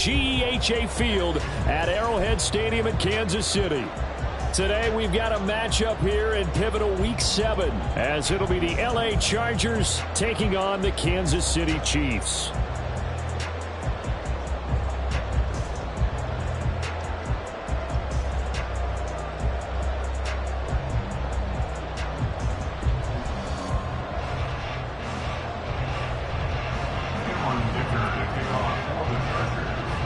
GEHA Field at Arrowhead Stadium in Kansas City. Today we've got a matchup here in pivotal Week 7, as it'll be the LA Chargers taking on the Kansas City Chiefs.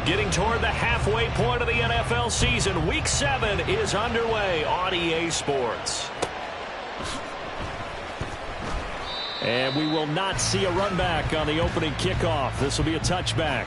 Getting toward the halfway point of the NFL season, Week 7 is underway on EA Sports. And we will not see a run back on the opening kickoff. This will be a touchback.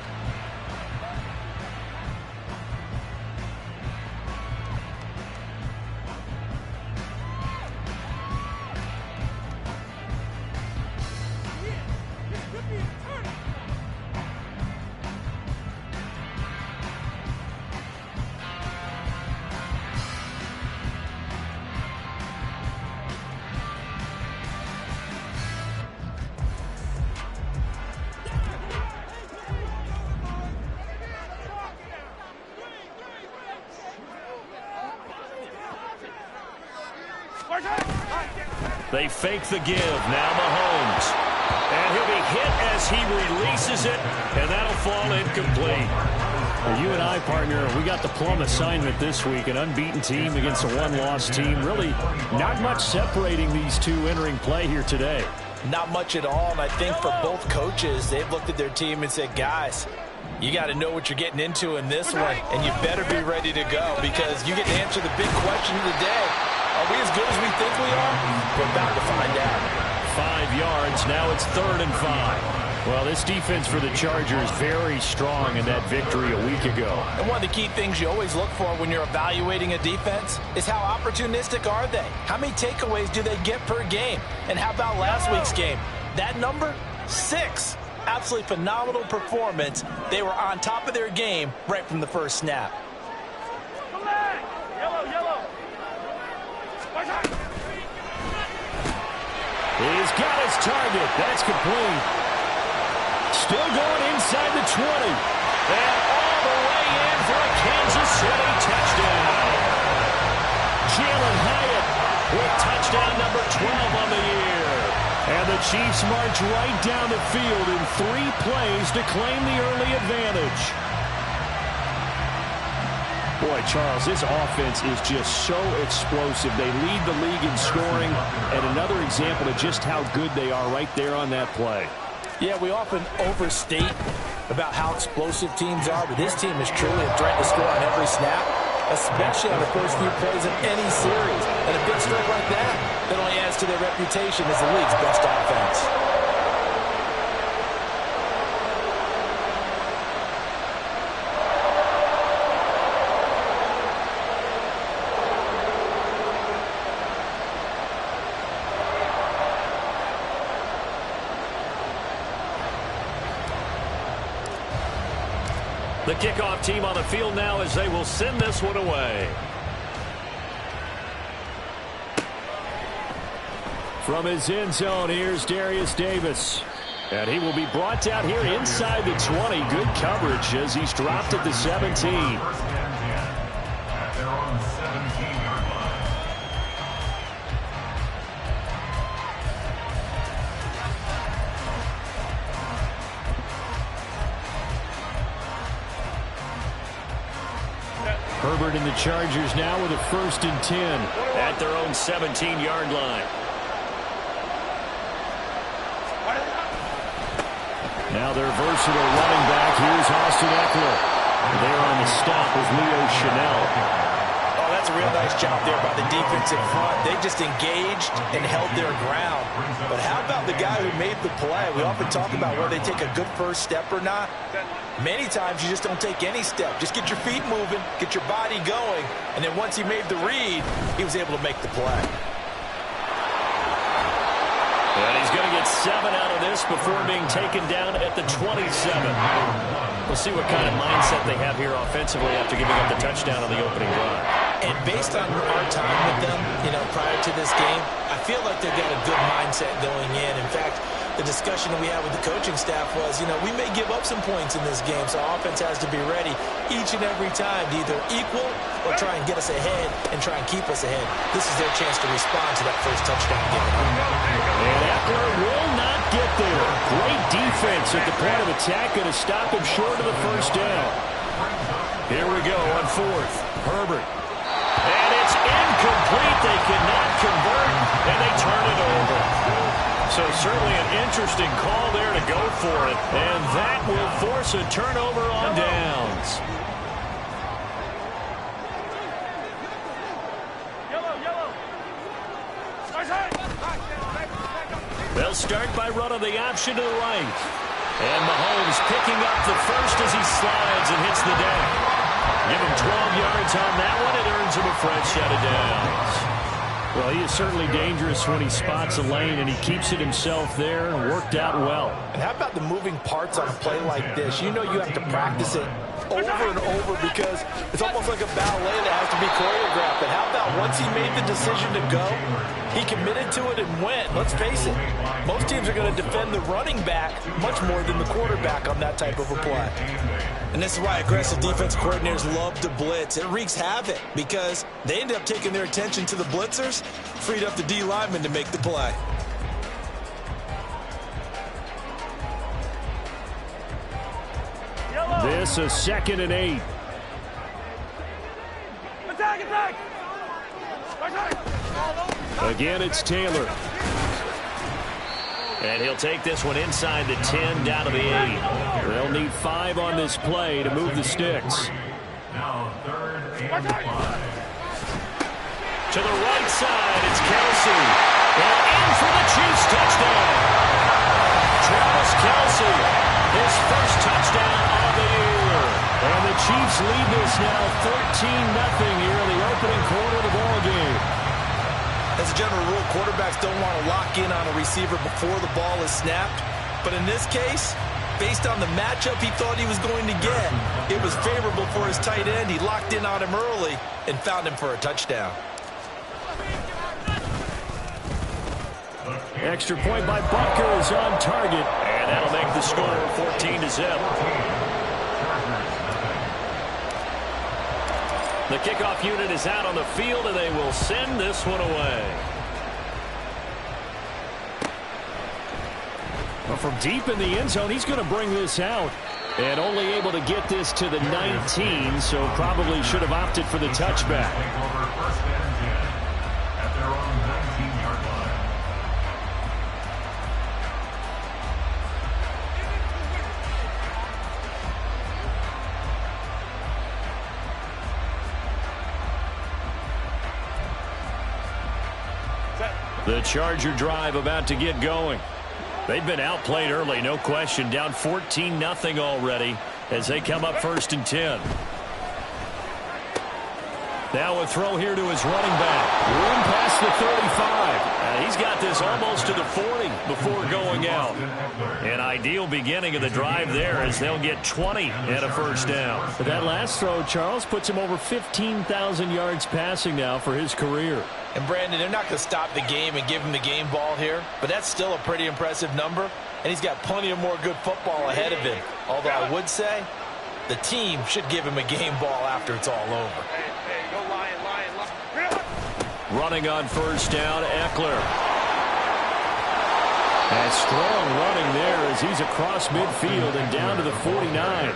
They fake the give. Now Mahomes. And he'll be hit as he releases it, and that'll fall incomplete. Well, you and I, partner, we got the plum assignment this week. An unbeaten team against a one-loss team. Really not much separating these two entering play here today. Not much at all, and I think for both coaches, they've looked at their team and said, guys, you got to know what you're getting into in this one, and you better be ready to go because you get to answer the big question of the day. Are we as good as we think we are? We're about to find out. 5 yards. Now it's 3rd and 5. Well, this defense for the Chargers very strong in that victory a week ago. And one of the key things you always look for when you're evaluating a defense is how opportunistic are they? How many takeaways do they get per game? And how about last week's game? That number? 6. Absolutely phenomenal performance. They were on top of their game right from the first snap. He's got his target. That's complete. Still going inside the 20. And all the way in for a Kansas City touchdown. Jalen Hyatt with touchdown number 12 on the year. And the Chiefs march right down the field in 3 plays to claim the early advantage. Boy, Charles, this offense is just so explosive. They lead the league in scoring, and another example of just how good they are right there on that play. Yeah, we often overstate about how explosive teams are, but this team is truly a threat to score on every snap, especially on the first few plays of any series. And a big strike like that only adds to their reputation as the league's best offense. The kickoff team on the field now as they will send this one away. From his end zone, here's Darius Davis. And he will be brought down here inside the 20. Good coverage as he's dropped at the 17. Herbert and the Chargers now with a 1st and 10 at their own 17-yard line. Now their versatile running back. Here's Austin Eckler. There on the stop was Leo Chanel. Oh, that's a real nice job there by the defensive front. They just engaged and held their ground. But how about the guy who made the play? We often talk about whether they take a good first step or not. Many times you just don't take any step. Just get your feet moving, get your body going, and then once he made the read, he was able to make the play. And he's going to get 7 out of this before being taken down at the 27. We'll see what kind of mindset they have here offensively after giving up the touchdown on the opening drive. And based on our time with them, prior to this game, I feel like they've got a good mindset going in. In fact, the discussion that we had with the coaching staff was, we may give up some points in this game, so our offense has to be ready each and every time to either equal or try and get us ahead and try and keep us ahead. This is their chance to respond to that first touchdown given up. And Eckler will not get there. Great defense at the point of attack, going to stop him short of the first down. Here we go on fourth. Herbert. And it's incomplete. They cannot convert, and they turn it over. So certainly an interesting call there to go for it, and that will force a turnover on downs. They'll start by running the option to the right. And Mahomes picking up the first as he slides and hits the deck. Give him 12 yards on that one. It earns him a fresh set of downs. Well, he is certainly dangerous when he spots a lane, and he keeps it himself there and worked out well. And how about the moving parts on a play like this? You have to practice it over and over because it's almost like a ballet that has to be choreographed. But how about once he made the decision to go, he committed to it and went. Let's face it, most teams are going to defend the running back much more than the quarterback on that type of a play. And this is why aggressive defense coordinators love to blitz. It wreaks havoc because they end up taking their attention to the blitzers, freed up the D lineman to make the play. This is 2nd and 8. Attack! Again, it's Taylor. And he'll take this one inside the 10, down to the 8. They'll need 5 on this play to move the sticks. Now 3rd and 5. To the right side, it's Kelsey. And in for the Chiefs touchdown. Travis Kelsey, his first touchdown of the year. And the Chiefs lead this now 13-0 here in the opening quarter of the ball game. As a general rule, quarterbacks don't want to lock in on a receiver before the ball is snapped. But in this case, based on the matchup he thought he was going to get, it was favorable for his tight end. He locked in on him early and found him for a touchdown. Extra point by Butker is on target. And that'll make the score 14-0. The kickoff unit is out on the field, and they will send this one away. Well, from deep in the end zone, he's going to bring this out. And only able to get this to the 19, so probably should have opted for the touchback. At their own 19-yard line. The Charger drive about to get going. They've been outplayed early, no question. Down 14-0 already as they come up 1st and 10. Now a throw here to his running back. Room past the 35. He's got this almost to the 40 before going out. An ideal beginning of the drive there as they'll get 20 and a first down. But that last throw, Charles, puts him over 15,000 yards passing now for his career. And Brandon, they're not going to stop the game and give him the game ball here, but that's still a pretty impressive number, and he's got plenty of more good football ahead of him. Although I would say the team should give him a game ball after it's all over. Hey, go Lion. Running on first down, Eckler. And strong running there as he's across midfield and down to the 49.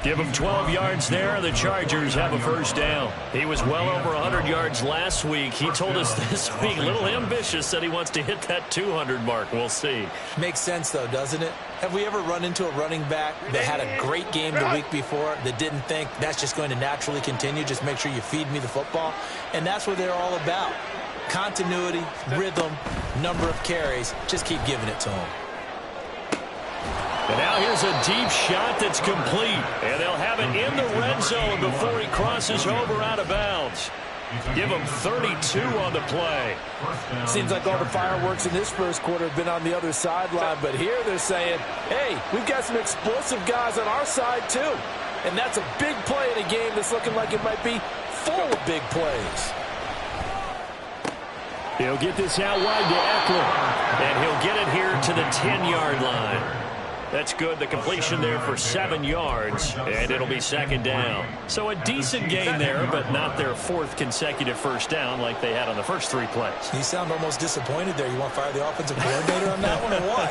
Give him 12 yards there, and the Chargers have a first down. He was well over 100 yards last week. He told us this week, a little ambitious, said he wants to hit that 200 mark. We'll see. Makes sense, though, doesn't it? Have we ever run into a running back that had a great game the week before that didn't think that's just going to naturally continue? Just make sure you feed me the football. And that's what they're all about. Continuity, rhythm, number of carries. Just keep giving it to him. And now here's a deep shot that's complete. And they'll have it in the red zone before he crosses over out of bounds. Give him 32 on the play. Seems like all the fireworks in this first quarter have been on the other sideline. But here they're saying, hey, we've got some explosive guys on our side too. And that's a big play in a game that's looking like it might be full of big plays. He'll get this out wide to Eckler. And he'll get it here to to the 10-yard line. That's good. The completion there for 7 yards, and it'll be second down. So a decent gain there, but not their 4th consecutive first down like they had on the first 3 plays. You sound almost disappointed there. You want to fire the offensive coordinator on that one or what?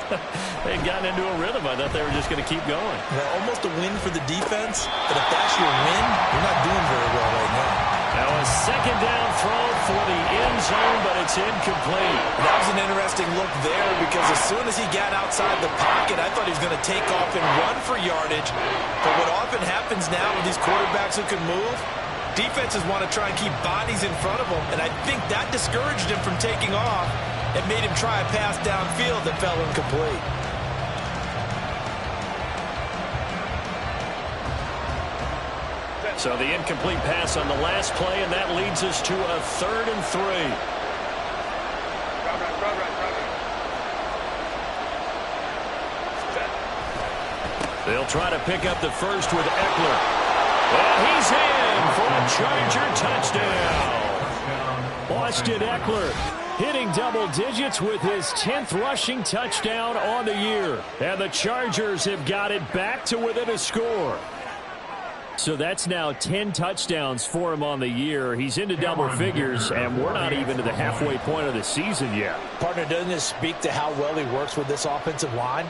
They'd gotten into a rhythm. I thought they were just going to keep going. Well, almost a win for the defense, but if that's your win, you're not doing very well right now. Now a second down throw for the end zone, but it's incomplete. That was an interesting look there because as soon as he got outside the pocket, I thought he was going to take off and run for yardage. But what often happens now with these quarterbacks who can move, defenses want to try and keep bodies in front of them, and I think that discouraged him from taking off and made him try a pass downfield that fell incomplete. So the incomplete pass on the last play, and that leads us to a 3rd and 3. They'll try to pick up the first with Eckler. And he's in for a Charger touchdown. Austin Eckler hitting double digits with his 10th rushing touchdown on the year. And the Chargers have got it back to within a score. So that's now 10 touchdowns for him on the year. He's into double figures, and we're not even to the halfway point of the season yet. Partner, doesn't this speak to how well he works with this offensive line?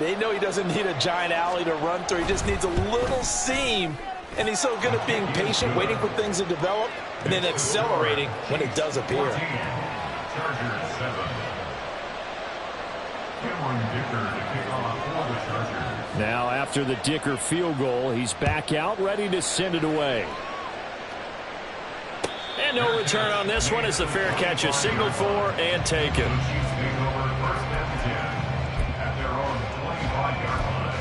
They know he doesn't need a giant alley to run through. He just needs a little seam. And he's so good at being patient, waiting for things to develop, and then accelerating when it does appear. 14, Chargers 7. Cameron Dicker to kick off for the Chargers. Now after the Dicker field goal, he's back out, ready to send it away. And no return on this one as the fair catch is signaled for and taken. Chiefs take over 1st and 10 at their own 25-yard line.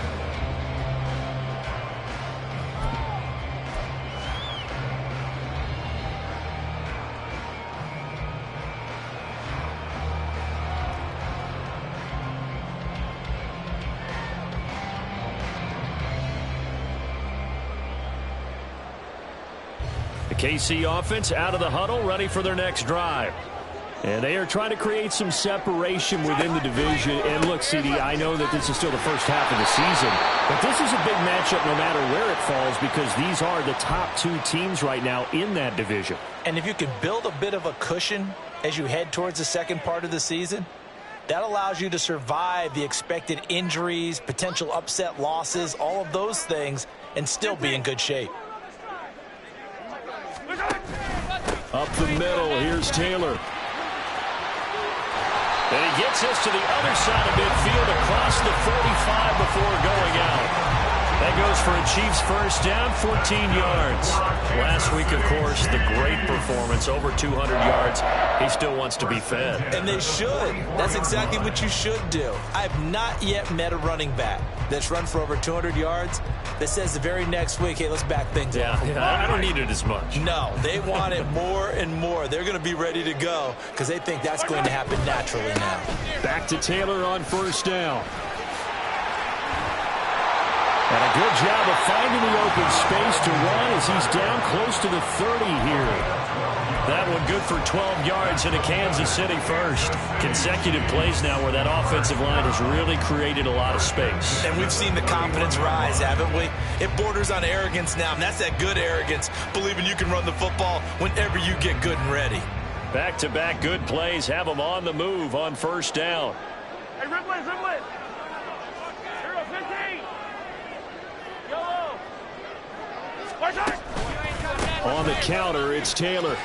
The KC offense out of the huddle, ready for their next drive. And they are trying to create some separation within the division. And look, CD, I know that this is still the first half of the season, but this is a big matchup no matter where it falls because these are the top 2 teams right now in that division. And if you can build a bit of a cushion as you head towards the second part of the season, that allows you to survive the expected injuries, potential upset losses, all of those things, and still be in good shape. Up the middle, here's Taylor. And he gets us to the other side of midfield across the 35 before going out. That goes for a Chiefs first down, 14 yards. Last week, of course, the great performance, over 200 yards. He still wants to be fed. And they should. That's exactly what you should do. I have not yet met a running back that's run for over 200 yards that says the very next week, hey, let's back things up. Yeah, I don't need it as much. No, they want it more and more. They're going to be ready to go because they think that's going to happen naturally now. Back to Taylor on first down. And a good job of finding the open space to run as he's down close to the 30 here. That one good for 12 yards into Kansas City first. Consecutive plays now where that offensive line has really created a lot of space. And we've seen the confidence rise, haven't we? It borders on arrogance now, and that's that good arrogance, believing you can run the football whenever you get good and ready. Back-to-back good plays have them on the move on first down. Hey, Ripley! Hero 15! Yellow! On the counter, it's Taylor.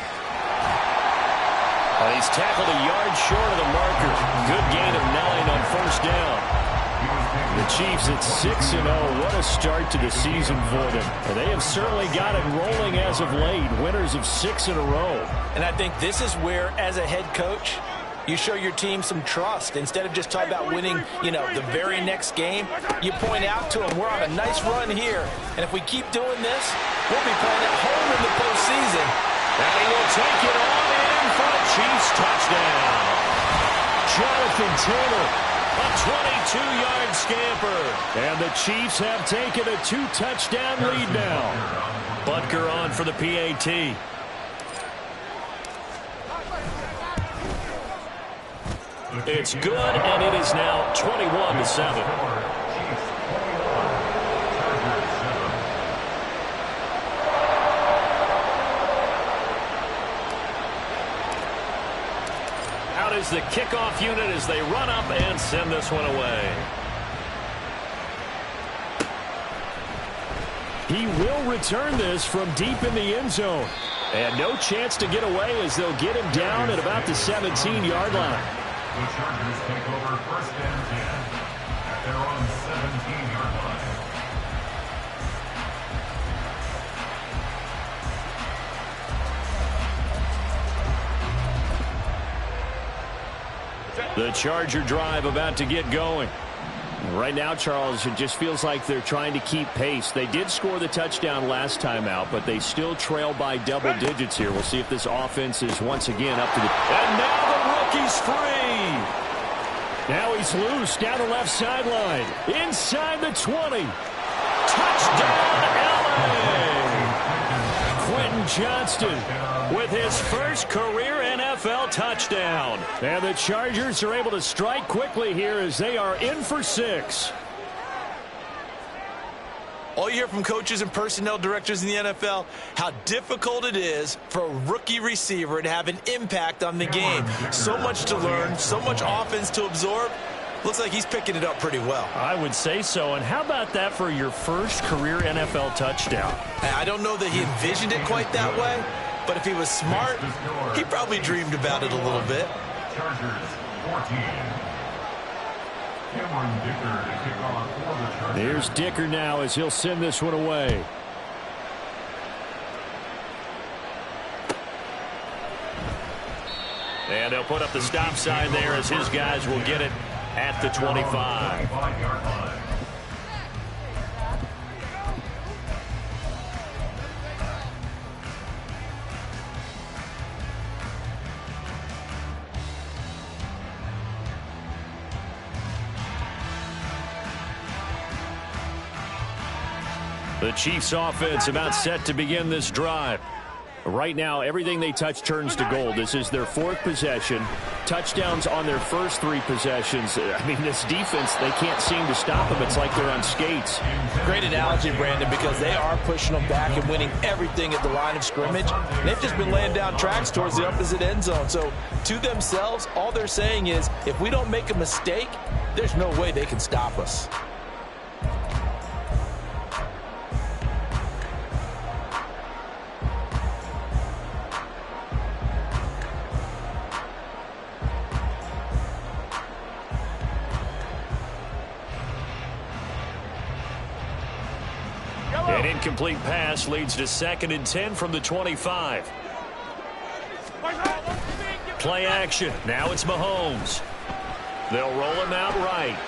And he's tackled a yard short of the marker. Good gain of 9 on first down. The Chiefs at 6-0. What a start to the season for them. And they have certainly got it rolling as of late. Winners of 6 in a row. And I think this is where, as a head coach, you show your team some trust. Instead of just talking about winning, the very next game, you point out to them, we're on a nice run here. And if we keep doing this, we'll be playing at home in the postseason. And he will take it on in for the Chiefs touchdown. Jonathan Taylor, a 22-yard scamper. And the Chiefs have taken a 2-touchdown lead now. Butker on for the PAT. It's good, and it is now 21-7. Out is the kickoff unit as they run up and send this one away. He will return this from deep in the end zone. And no chance to get away as they'll get him down at about the 17-yard line. The Chargers take over 1st and 10 at their own 17-yard line. The Charger drive about to get going. Right now, Charles, it just feels like they're trying to keep pace. They did score the touchdown last time out, but they still trail by double digits here. We'll see if this offense is once again up to the... And now the rookie's free! Now he's loose down the left sideline. Inside the 20. Touchdown, LA! Quentin Johnston with his first career NFL touchdown. And the Chargers are able to strike quickly here as they are in for 6. All you hear from coaches and personnel directors in the NFL, how difficult it is for a rookie receiver to have an impact on the game. So much to learn, so much offense to absorb. Looks like he's picking it up pretty well. I would say so. And how about that for your first career NFL touchdown? I don't know that he envisioned it quite that way, but if he was smart, he probably dreamed about it a little bit. Chargers 14. Cameron Dicker to kick off for the Chargers. Here's Dicker now as he'll send this one away. And they'll put up the stop sign there as his guys will get it at the 25. The Chiefs offense about set to begin this drive. Right now, everything they touch turns to gold. This is their 4th possession. Touchdowns on their first 3 possessions. I mean, this defense, they can't seem to stop them. It's like they're on skates. Great analogy, Brandon, because they are pushing them back and winning everything at the line of scrimmage. They've just been laying down tracks towards the opposite end zone. So, to themselves, all they're saying is, if we don't make a mistake, there's no way they can stop us. An incomplete pass leads to 2nd and 10 from the 25. Play action. Now it's Mahomes. They'll roll him out right.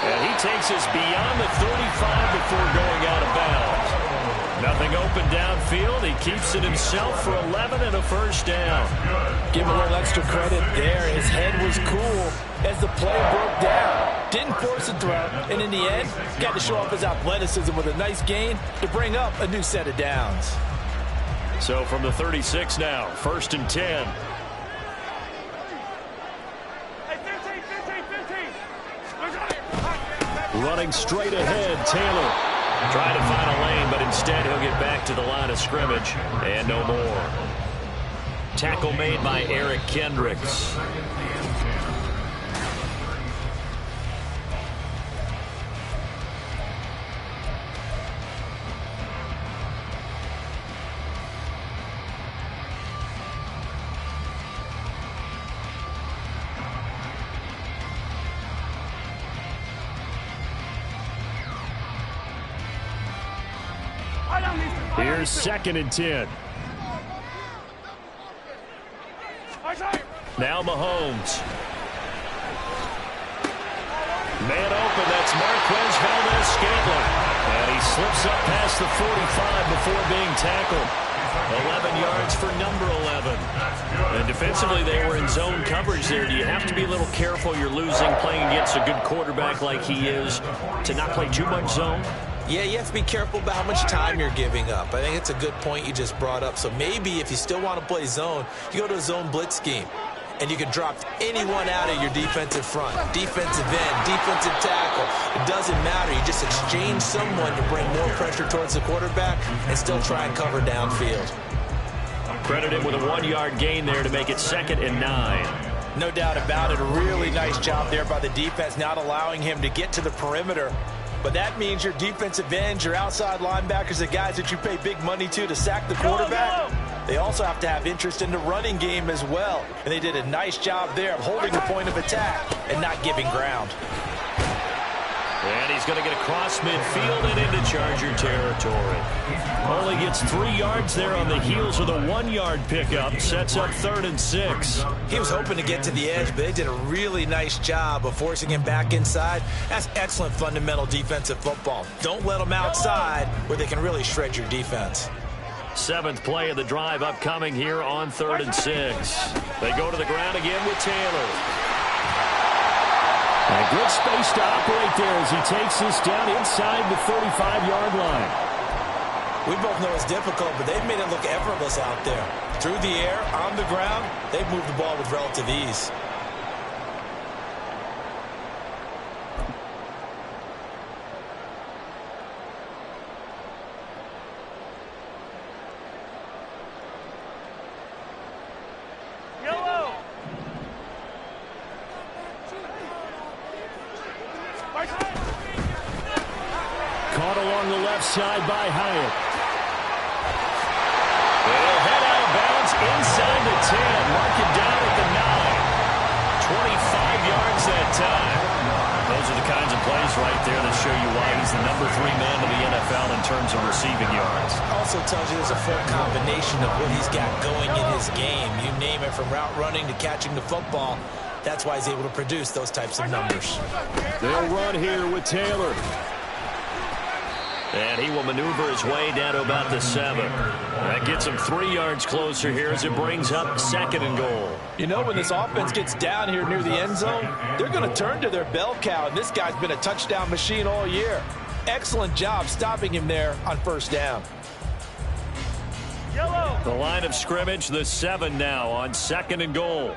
And he takes us beyond the 35 before going out of bounds. Nothing open downfield. He keeps it himself for 11 and a first down. Give him a little extra credit there. His head was cool as the play broke down. Didn't force a throw, and in the end, got to show off his athleticism with a nice gain to bring up a new set of downs. So from the 36 now, 1st and 10. Running straight ahead, Taylor. Trying to find a lane, but instead he'll get back to the line of scrimmage. And no more. Tackle made by Eric Kendricks. Here's 2nd and 10. Now Mahomes. Man open, that's Marquez Valdez-Scantling. And he slips up past the 45 before being tackled. 11 yards for number 11. And defensively, they were in zone coverage there. Do you have to be a little careful? You're losing, playing against a good quarterback like he is, to not play too much zone? Yeah, you have to be careful about how much time you're giving up. I think it's a good point you just brought up. So maybe if you still want to play zone, you go to a zone blitz scheme. and you can drop anyone out of your defensive front. Defensive end, defensive tackle. It doesn't matter. You just exchange someone to bring more pressure towards the quarterback and still try and cover downfield. Credit him with a 1-yard gain there to make it 2nd and 9. No doubt about it. A really nice job there by the defense, not allowing him to get to the perimeter. But that means your defensive ends, your outside linebackers, the guys that you pay big money to sack the quarterback, they also have to have interest in the running game as well. And they did a nice job there of holding the point of attack and not giving ground. And he's going to get across midfield and into Charger territory. Only gets 3 yards there on the heels of the 1-yard pickup. Sets up 3rd and 6. He was hoping to get to the edge, but they did a really nice job of forcing him back inside. That's excellent fundamental defensive football. Don't let them outside where they can really shred your defense. 7th play of the drive upcoming here on 3rd and 6. They go to the ground again with Taylor. A good space to operate there as he takes this down inside the 35-yard line. We both know it's difficult, but they've made it look effortless out there. Through the air, on the ground, they've moved the ball with relative ease. Caught along the left side by Hyatt. They'll head out of bounds inside the 10. Mark it down at the 9. 25 yards that time. Those are the kinds of plays right there that show you why he's the number 3 man in the NFL in terms of receiving yards. Also tells you there's a full combination of what he's got going in his game. You name it, from route running to catching the football. That's why he's able to produce those types of numbers. They'll run here with Taylor. And he will maneuver his way down to about the 7. That gets him 3 yards closer here as it brings up 2nd and goal. You know, when this offense gets down here near the end zone, they're going to turn to their bell cow, and this guy's been a touchdown machine all year. Excellent job stopping him there on 1st down. The line of scrimmage, the 7 now on 2nd and goal.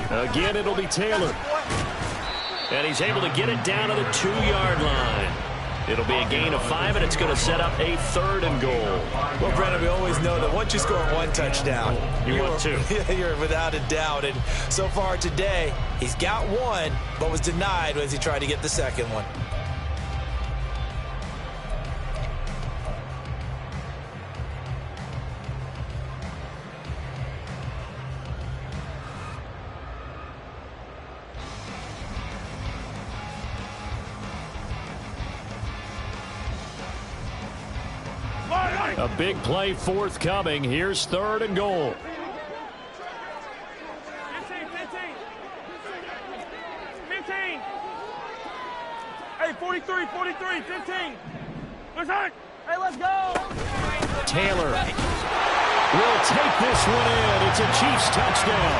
Again, it'll be Taylor. And he's able to get it down to the 2-yard line. It'll be a gain of 5, and it's going to set up a 3rd and goal. Well, Brandon, we always know that once you score 1 touchdown, you want 2. You're without a doubt. And so far today, he's got 1, but was denied as he tried to get the 2nd one. A big play forthcoming. Here's 3rd and goal. 15. Hey, 43, 15. What's that? Hey, let's go. Taylor will take this one in. It's a Chiefs touchdown.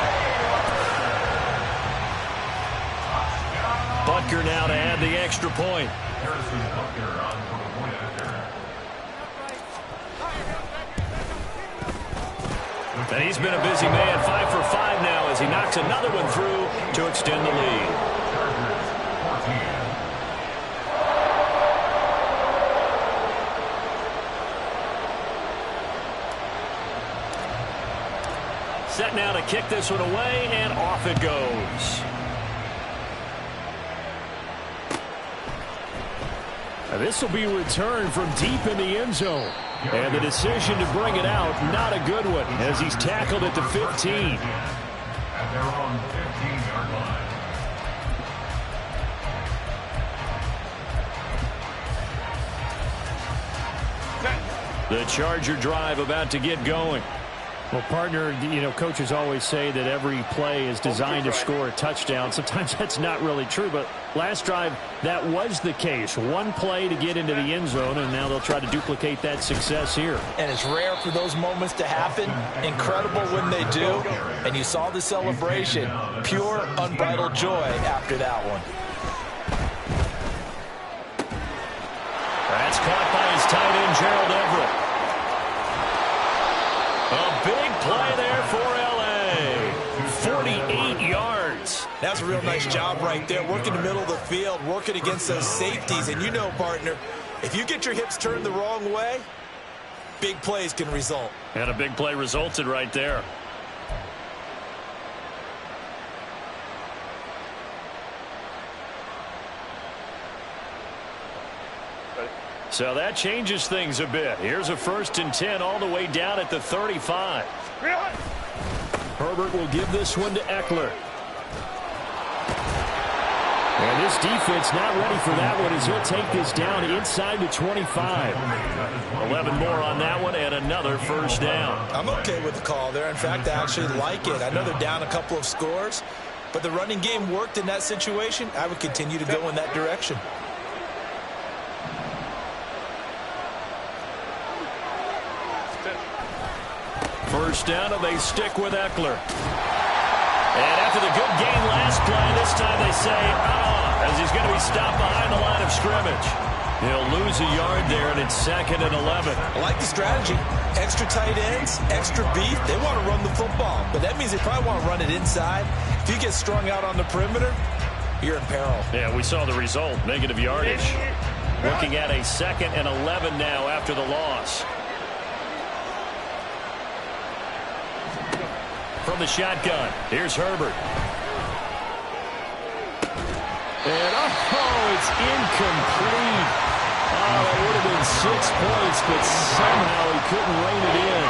Butker now to add the extra point. And he's been a busy man, 5 for 5 now as he knocks another one through to extend the lead. Set now to kick this one away, and off it goes. Now this will be returned from deep in the end zone. And the decision to bring it out, not a good one, as he's tackled at the 15. At their own 15-yard line. The Charger drive about to get going. Well, partner, you know, coaches always say that every play is designed to score a touchdown. Sometimes that's not really true, but last drive, that was the case. 1 play to get into the end zone, and now they'll try to duplicate that success here. And it's rare for those moments to happen. Incredible when they do. And you saw the celebration. Pure, unbridled joy after that one. That's caught by his tight end, Gerald Everett. A big play there real nice job right there, working the middle of the field, working against those safeties. And you know, partner, if you get your hips turned the wrong way, big plays can result. And a big play resulted right there. So that changes things a bit. Here's a 1st and 10 all the way down at the 35. Herbert will give this one to Eckler. And this defense not ready for that one as he'll take this down inside the 25. 11 more on that one and another 1st down. I'm okay with the call there. In fact, I actually like it. I know they're down a couple of scores, but the running game worked in that situation. I would continue to go in that direction. First down, and they stick with Eckler. And after the good game last play, this time they say, as he's going to be stopped behind the line of scrimmage. He'll lose a yard there, and it's 2nd and 11. I like the strategy. Extra tight ends, extra beef. They want to run the football, but that means they probably want to run it inside. If you get strung out on the perimeter, you're in peril. Yeah, we saw the result, negative yardage. Looking at a 2nd and 11 now after the loss. From the shotgun, here's Herbert. And, it's incomplete. That would have been 6 points, but somehow he couldn't rein it in.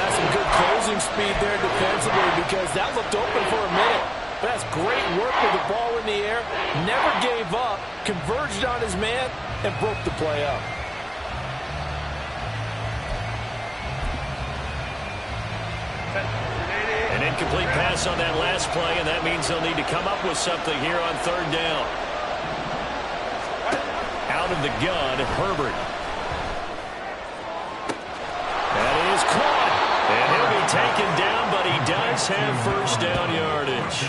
That's some good closing speed there defensively because that looked open for a minute. But that's great work with the ball in the air. Never gave up, converged on his man, and broke the play up. An incomplete pass on that last play, and that means they'll need to come up with something here on 3rd down. Out of the gun, Herbert. That is caught. And he'll be taken down, but he does have 1st down yardage.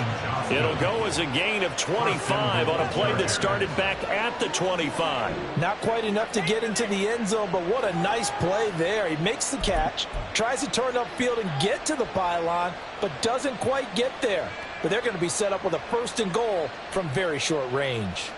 It'll go as a gain of 25 on a play that started back at the 25. Not quite enough to get into the end zone, but what a nice play there. He makes the catch, tries to turn upfield and get to the pylon, but doesn't quite get there. But they're going to be set up with a 1st and goal from very short range.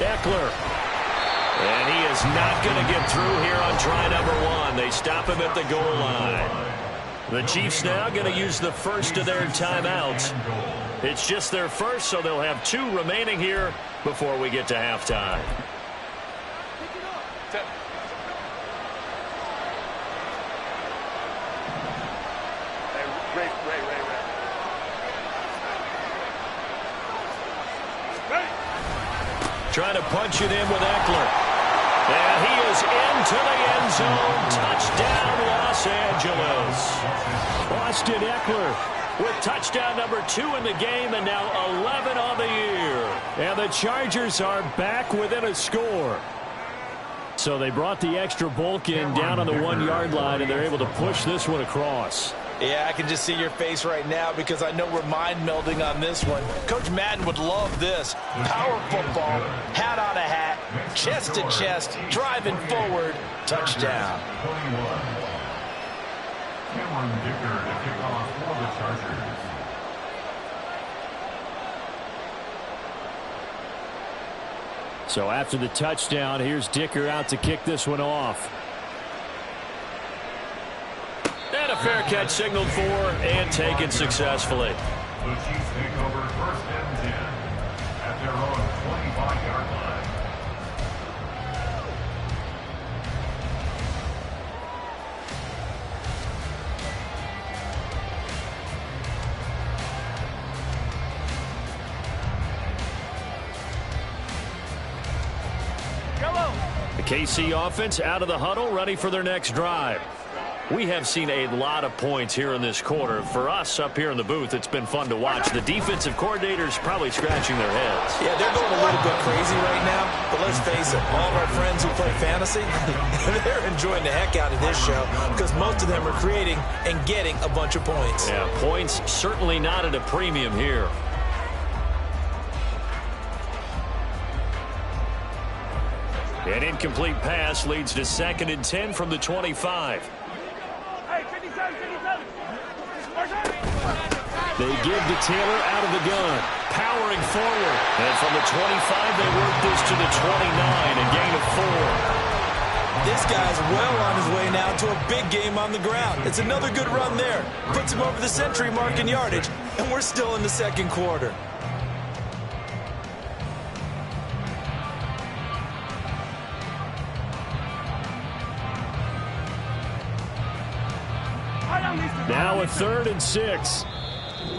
Eckler. And he is not going to get through here on try number 1. They stop him at the goal line. The Chiefs now going to use the first of their timeouts. It's just their first, so they'll have 2 remaining here before we get to halftime. Trying to punch it in with Eckler. And he is into the end zone. Touchdown, Los Angeles. Austin Eckler with touchdown number 2 in the game and now 11 on the year. And the Chargers are back within a score. So they brought the extra bulk in down on the 1-yard line, and they're able to push this one across. Yeah, I can just see your face right now because I know we're mind melding on this one. Coach Madden would love this. Power football, hat on a hat, chest to chest, driving forward, touchdown. Cameron Dicker to kick off for the Chargers. So after the touchdown, here's Dicker out to kick this one off. And a fair catch signaled for and taken successfully. The Chiefs take over 1st and 10 at their own 25-yard line. The KC offense out of the huddle, ready for their next drive. We have seen a lot of points here in this quarter. For us up here in the booth, it's been fun to watch. The defensive coordinators probably scratching their heads. Yeah, they're going a little bit crazy right now, but let's face it, all of our friends who play fantasy, they're enjoying the heck out of this show because most of them are creating and getting a bunch of points. Yeah, points certainly not at a premium here. An incomplete pass leads to 2nd and 10 from the 25. Hey, 57, 57. They give to Taylor out of the gun. Powering forward. And from the 25, they work this to the 29, a gain of 4. This guy's well on his way now to a big game on the ground. It's another good run there. Puts him over the century mark in yardage, and we're still in the second quarter. Now a 3rd and 6.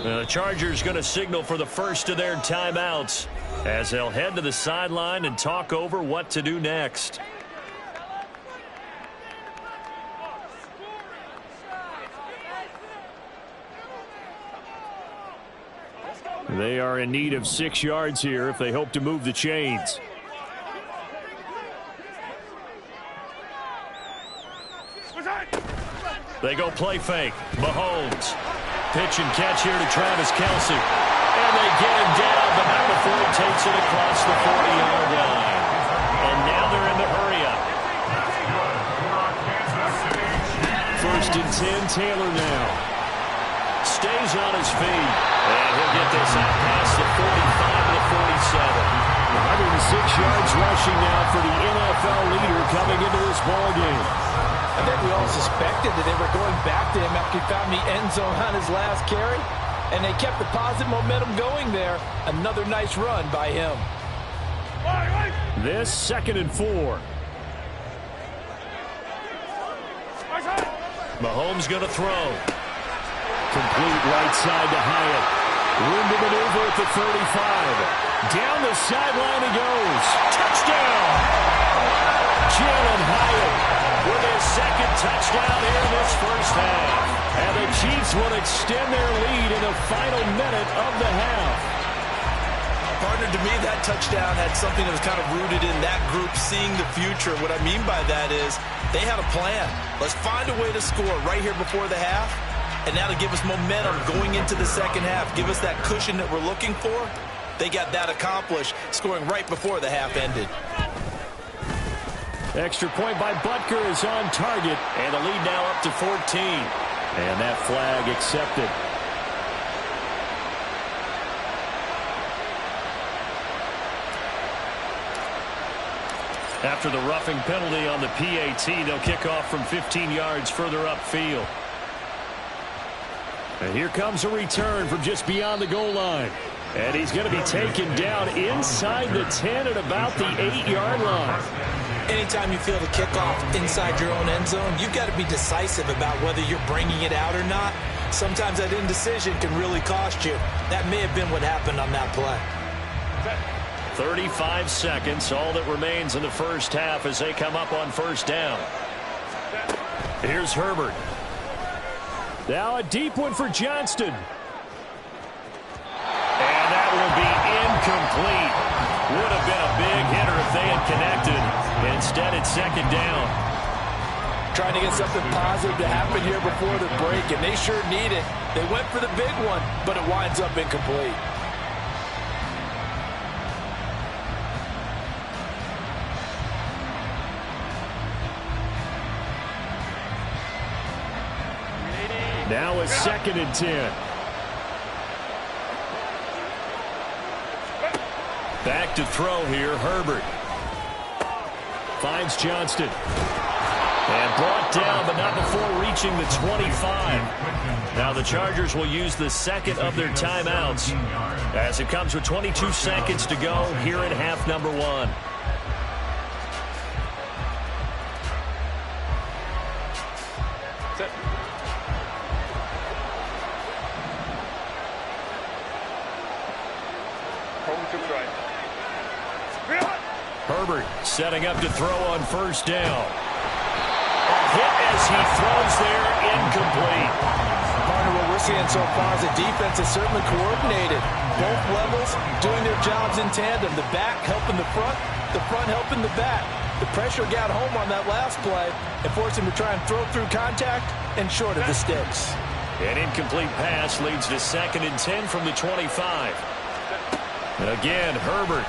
The Chargers going to signal for the first of their timeouts as they'll head to the sideline and talk over what to do next. They are in need of 6 yards here if they hope to move the chains. They go play fake. Mahomes. Pitch and catch here to Travis Kelce. And they get him down, but not before he takes it across the 40-yard line. And now they're in the hurry-up. 1st and 10, Taylor now. Stays on his feet. And he'll get this out past the 45 to the 47. 106 yards rushing now for the NFL leader coming into this ballgame. I think we all suspected that they were going back to him after he found the end zone on his last carry. And they kept the positive momentum going there. Another nice run by him. This 2nd and 4. Mahomes going to throw. Complete right side to Hyatt. Room to maneuver at the 35. Down the sideline he goes. Touchdown! Jalen Hyatt with his 2nd touchdown here in this first half. And the Chiefs will extend their lead in the final minute of the half. Partner, to me, that touchdown had something that was kind of rooted in that group seeing the future. What I mean by that is they had a plan. Let's find a way to score right here before the half. And now to give us momentum going into the second half, give us that cushion that we're looking for. They got that accomplished, scoring right before the half ended. Extra point by Butker is on target, and the lead now up to 14. And that flag accepted. After the roughing penalty on the PAT, they'll kick off from 15 yards further upfield. And here comes a return from just beyond the goal line. And he's going to be taken down inside the 10 at about the 8-yard line. Anytime you feel the kickoff inside your own end zone, you've got to be decisive about whether you're bringing it out or not. Sometimes that indecision can really cost you. That may have been what happened on that play. 35 seconds, all that remains in the first half as they come up on 1st down. Here's Herbert. Now a deep one for Johnston. And that will be incomplete. Would have been a big hitter if they had connected. Instead, it's 2nd down. Trying to get something positive to happen here before the break, and they sure need it. They went for the big one, but it winds up incomplete. Now a 2nd and 10. Back to throw here, Herbert. Finds Johnston. And brought down, but not before reaching the 25. Now the Chargers will use the 2nd of their timeouts as it comes with 22 seconds to go here in half number 1. Herbert setting up to throw on 1st down. hit as he throws there, incomplete. Partner, what we're seeing so far is the defense is certainly coordinated. Both levels doing their jobs in tandem. The back helping the front helping the back. The pressure got home on that last play and forced him to try and throw through contact and short of the sticks. An incomplete pass leads to 2nd and 10 from the 25. Again, Herbert.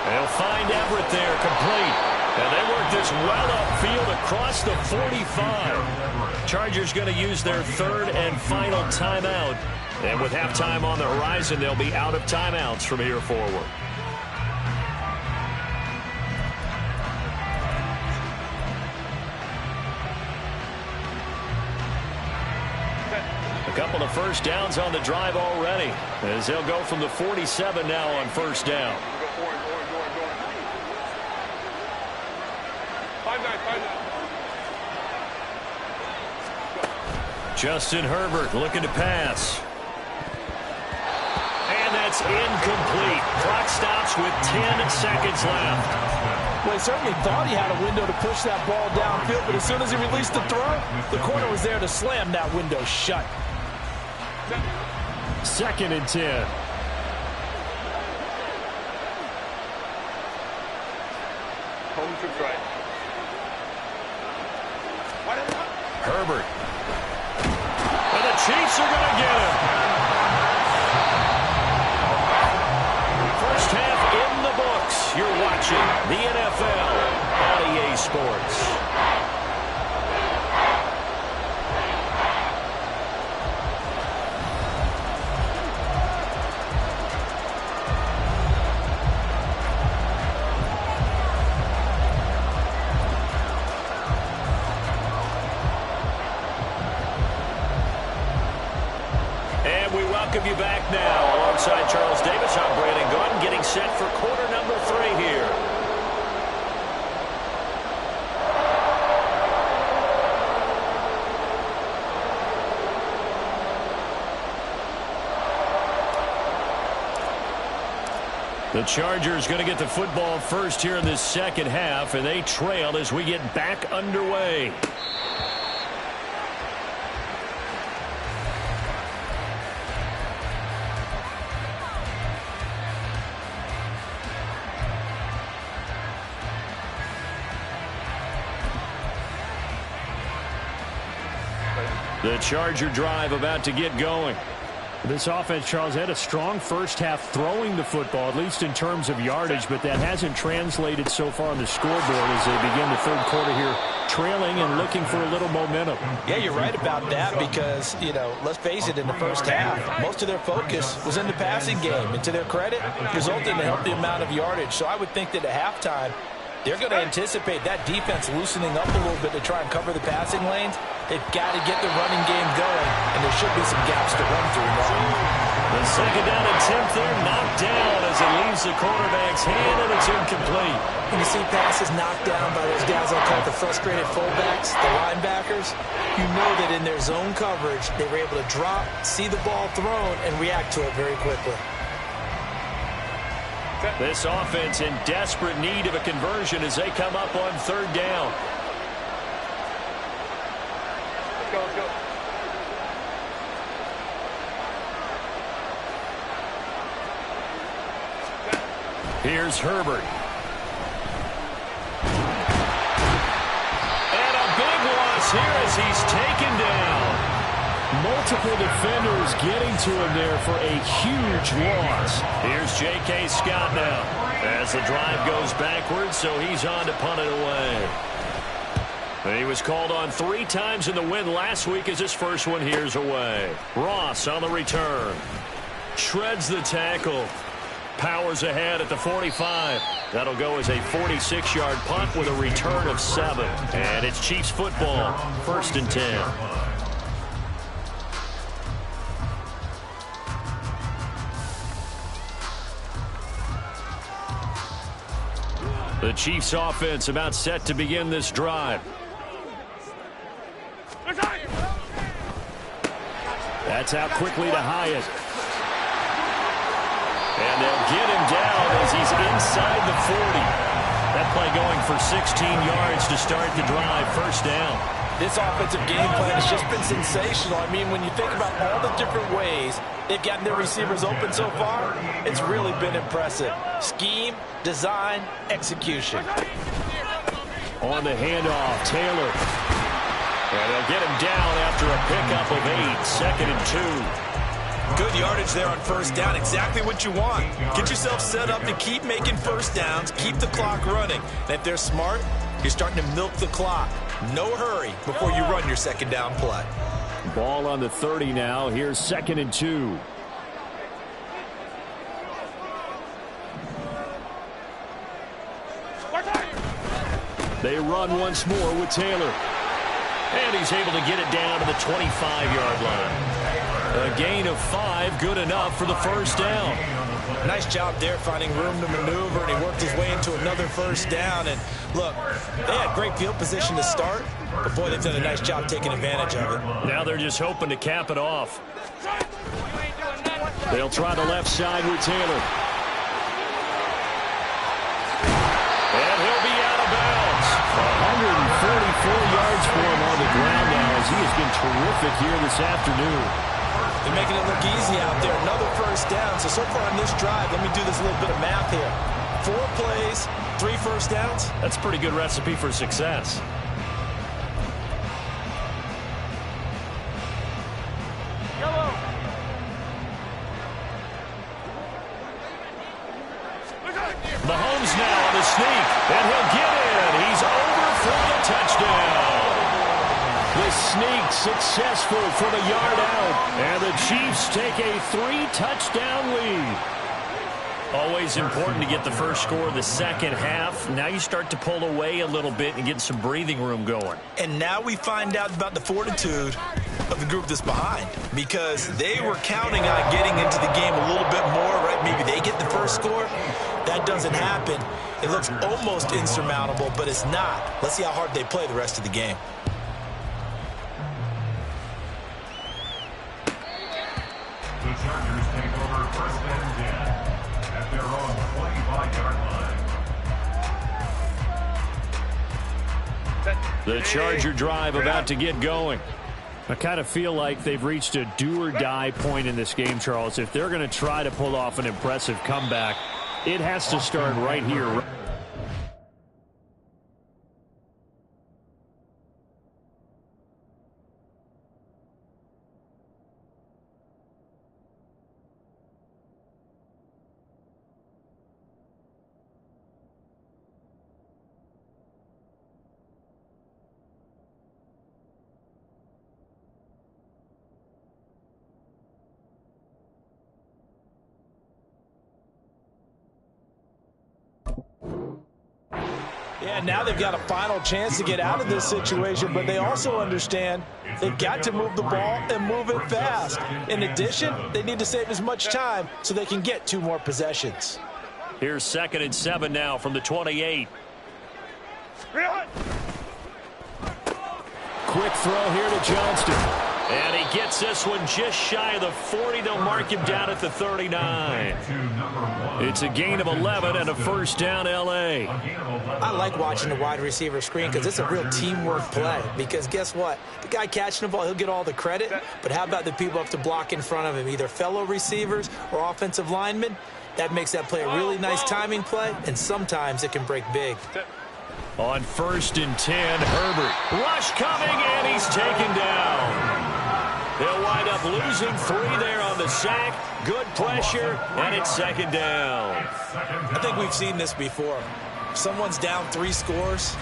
They'll find Everett there, complete. And they work this well upfield across the 45. Chargers going to use their 3rd and final timeout. And with halftime on the horizon, they'll be out of timeouts from here forward. A couple of first downs on the drive already, as they'll go from the 47 now on first down. Justin Herbert looking to pass. And that's incomplete. Clock stops with 10 seconds left. Well, he certainly thought he had a window to push that ball downfield, but as soon as he released the throw, the corner was there to slam that window shut. 2nd and 10. Home to try. Herbert. And the Chiefs are going to get him. First half in the books. You're watching the NFL on EA Sports. Welcome you back now. Alongside Charles Davis, I'm Brandon Gordon, getting set for quarter number 3 here. The Chargers going to get the football first here in this second half, and they trail as we get back underway. The Charger drive about to get going. This offense, Charles, had a strong first half throwing the football, at least in terms of yardage, but that hasn't translated so far on the scoreboard as they begin the third quarter here, trailing and looking for a little momentum. Yeah, you're right about that because, let's face it, in the first half, most of their focus was in the passing game. And to their credit, resulted in a healthy amount of yardage. So I would think that at halftime, they're going to anticipate that defense loosening up a little bit to try and cover the passing lanes. They've got to get the running game going, and there should be some gaps to run through now. The second down attempt there knocked down as it leaves the quarterback's hand, and it's incomplete. When you see passes knocked down by those guys I'll call the frustrated fullbacks, the linebackers, you know that in their zone coverage, they were able to drop, see the ball thrown, and react to it very quickly. This offense in desperate need of a conversion as they come up on third down. Let's go. Here's Herbert. And a big loss here as he's taken down. Multiple defenders getting to him there for a huge loss. Here's J.K. Scott now as the drive goes backwards, so he's on to punt it away. He was called on 3 times in the win last week as his first one here's away. Ross on the return. Shreds the tackle. Powers ahead at the 45. That'll go as a 46-yard punt with a return of 7. And it's Chiefs football, 1st and 10. The Chiefs offense about set to begin this drive. That's out quickly to Hyatt. And they'll get him down as he's inside the 40. That play going for 16 yards to start the drive. First down. This offensive game plan has just been sensational. I mean, when you think about all the different ways they've gotten their receivers open so far, it's really been impressive. Scheme, design, execution. On the handoff, Taylor. And they'll get him down after a pickup of 8, 2nd and 2. Good yardage there on first down. Exactly what you want. Get yourself set up to keep making first downs, keep the clock running. And if they're smart, you're starting to milk the clock. No hurry before you run your second down play. Ball on the 30 now. Here's 2nd and 2. They run once more with Taylor. And he's able to get it down to the 25-yard line. A gain of 5, good enough for the first down. Nice job there finding room to maneuver, and he worked his way into another first down. And look, they had great field position to start, but boy, they've done a nice job taking advantage of it. Now they're just hoping to cap it off. They'll try the left side with Taylor. And he'll be out of bounds. 144 yards for him on the ground now as he has been terrific here this afternoon. They're making it look easy out there. Another first down. So far on this drive, let me do this little bit of math here. 4 plays, 3 first downs. That's a pretty good recipe for success. Mahomes now on the sneak, and he'll get in. He's over for the touchdown. The sneak successful from a yard out, and the Chiefs take a 3-touchdown lead. Always important to get the first score of the second half. Now you start to pull away a little bit and get some breathing room going. And now we find out about the fortitude of the group that's behind, because they were counting on getting into the game a little bit more, right? Maybe they get the first score. That doesn't happen. It looks almost insurmountable, but it's not. Let's see how hard they play the rest of the game. The Chargers take over first and 10 at their own 25-yard line. The Charger drive about to get going. I kind of feel like they've reached a do-or-die point in this game, Charles. If they're going to try to pull off an impressive comeback, it has to start right here. Yeah, now they've got a final chance to get out of this situation, but they also understand they've got to move the ball and move it fast. In addition, they need to save as much time so they can get 2 more possessions. Here's 2nd and 7 now from the 28. Quick throw here to Johnston. And he gets this one just shy of the 40. They'll mark him down at the 39. It's a gain of 11 and a first down, L.A. I like watching the wide receiver screen because it's a real teamwork play. Because guess what? The guy catching the ball, he'll get all the credit. But how about the people up to block in front of him, either fellow receivers or offensive linemen? That makes that play a really nice timing play, and sometimes it can break big. On 1st and 10, Herbert. Rush coming, and he's taken down. They'll wind up losing 3 there on the sack. Good pressure, and it's 2nd down. I think we've seen this before. Someone's down 3 scores.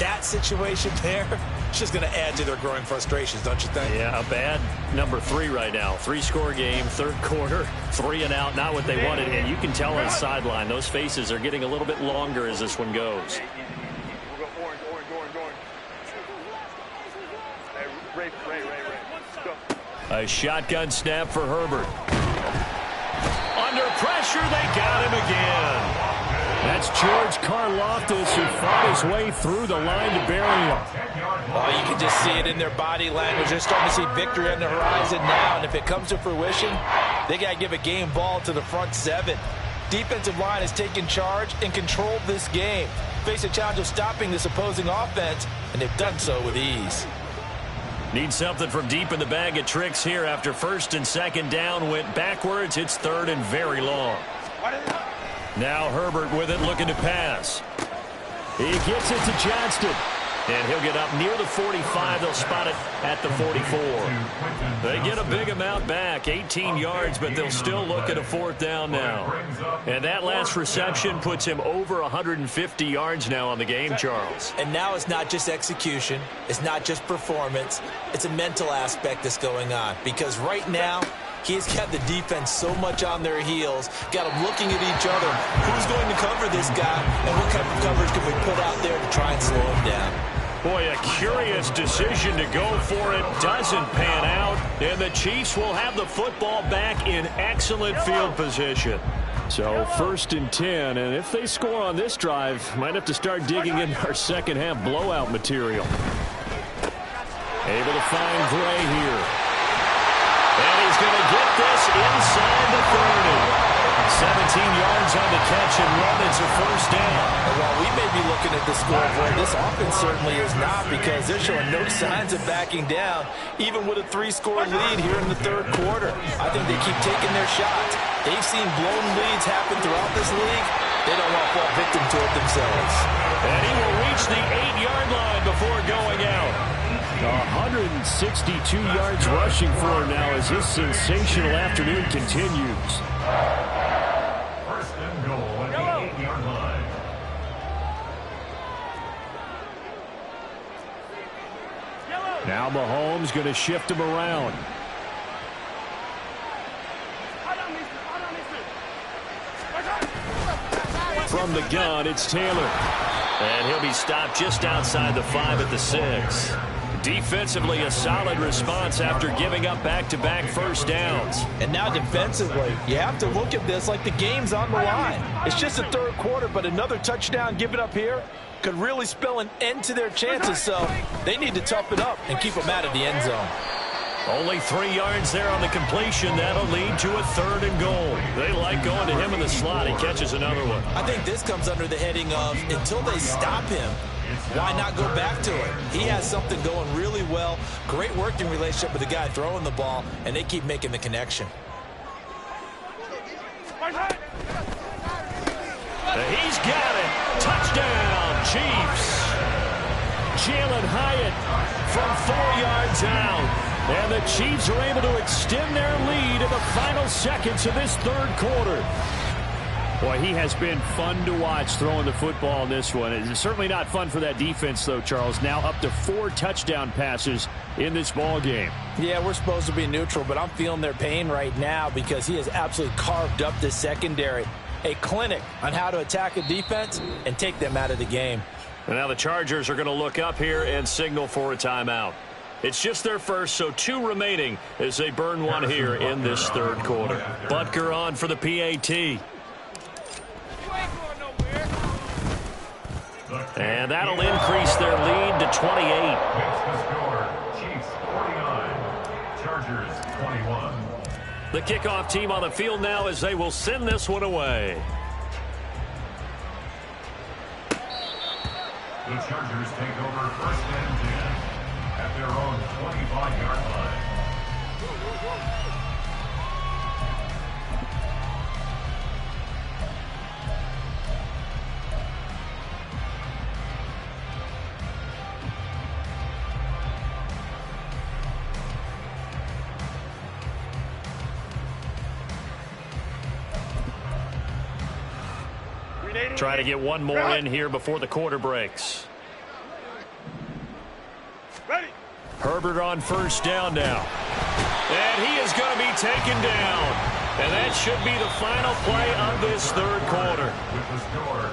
That situation there, it's just going to add to their growing frustrations, don't you think? Yeah, a bad number 3 right now. 3-score game, 3rd quarter, 3 and out, not what they wanted. And you can tell on the sideline, those faces are getting a little bit longer as this one goes. A shotgun snap for Herbert. Under pressure, they got him again. That's George Karlaftis who fought his way through the line to bury him. Oh, you can just see it in their body language. They're starting to see victory on the horizon now, and if it comes to fruition, they got to give a game ball to the front 7. Defensive line has taken charge and controlled this game. face a challenge of stopping this opposing offense, and they've done so with ease. Need something from deep in the bag of tricks here after first and second down went backwards. It's third and very long. Now Herbert with it, looking to pass. He gets it to Johnston. And he'll get up near the 45. They'll spot it at the 44. They get a big amount back, 18 yards, but they'll still look at a fourth down now. And that last reception puts him over 150 yards now on the game, Charles. And now it's not just execution. It's not just performance. It's a mental aspect that's going on. Because right now, he's got the defense so much on their heels, got them looking at each other. Who's going to cover this guy, and what kind of coverage can we put out there to try and slow him down? Boy, a curious decision to go for it. Doesn't pan out, and the Chiefs will have the football back in excellent field position. So first and 10, and if they score on this drive, might have to start digging in our second half blowout material. Able to find Gray here. And he's going to get this inside the 30. 17 yards on the catch and run. It's a first down. And while we may be looking at the scoreboard, this offense certainly is not, because they're showing no signs of backing down, even with a 3-score lead here in the third quarter. I think they keep taking their shots. They've seen blown leads happen throughout this league. They don't want to fall victim to it themselves. And he will reach the 8-yard line before going out. 162 yards rushing for him now as his sensational afternoon continues. First and goal at the 8-yard line. Now Mahomes going to shift him around. From the gun, it's Taylor. And he'll be stopped just outside the 5 at the 6. Defensively, a solid response after giving up back-to-back first downs. And now defensively, you have to look at this like the game's on the line. It's just the third quarter, but another touchdown given up here could really spell an end to their chances, so they need to toughen up and keep them out of the end zone. Only 3 yards there on the completion. That'll lead to a third and goal. They like going to him in the slot. He catches another one. I think this comes under the heading of, until they stop him, why not go back to it? He has something going really well. Great working relationship with the guy throwing the ball, and they keep making the connection. He's got it. Touchdown, Chiefs. Jalen Hyatt from 4 yards out. And the Chiefs are able to extend their lead in the final seconds of this third quarter. Boy, he has been fun to watch throwing the football in this one. It's certainly not fun for that defense, though, Charles. Now up to 4 touchdown passes in this ball game. Yeah, we're supposed to be neutral, but I'm feeling their pain right now because he has absolutely carved up this secondary. A clinic on how to attack a defense and take them out of the game. And now the Chargers are going to look up here and signal for a timeout. It's just their first, so 2 remaining as they burn one here in this third quarter. Butker on for the PAT. And that'll increase their lead to 28. Makes the score. Chiefs 49, Chargers 21. The kickoff team on the field now as they will send this one away. The Chargers take over first and 10 at their own 25-yard line. Try to get one more in here before the quarter breaks. Ready. Herbert on first down now. And he is going to be taken down. And that should be the final play of this third quarter.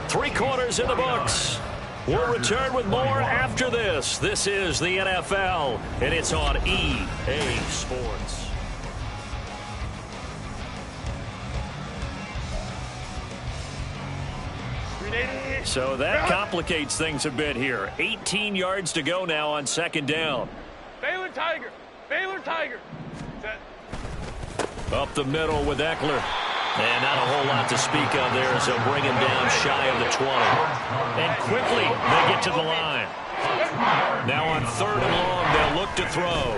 3 quarters in the books. We'll return with more after this. This is the NFL, and it's on EA Sports. So that complicates things a bit here. 18 yards to go now on second down. Baylor Tiger. Baylor Tiger. Set. Up the middle with Eckler. And not a whole lot to speak of there as they'll bring him down shy of the 20. And quickly they get to the line. Now on 3rd and long, they'll look to throw.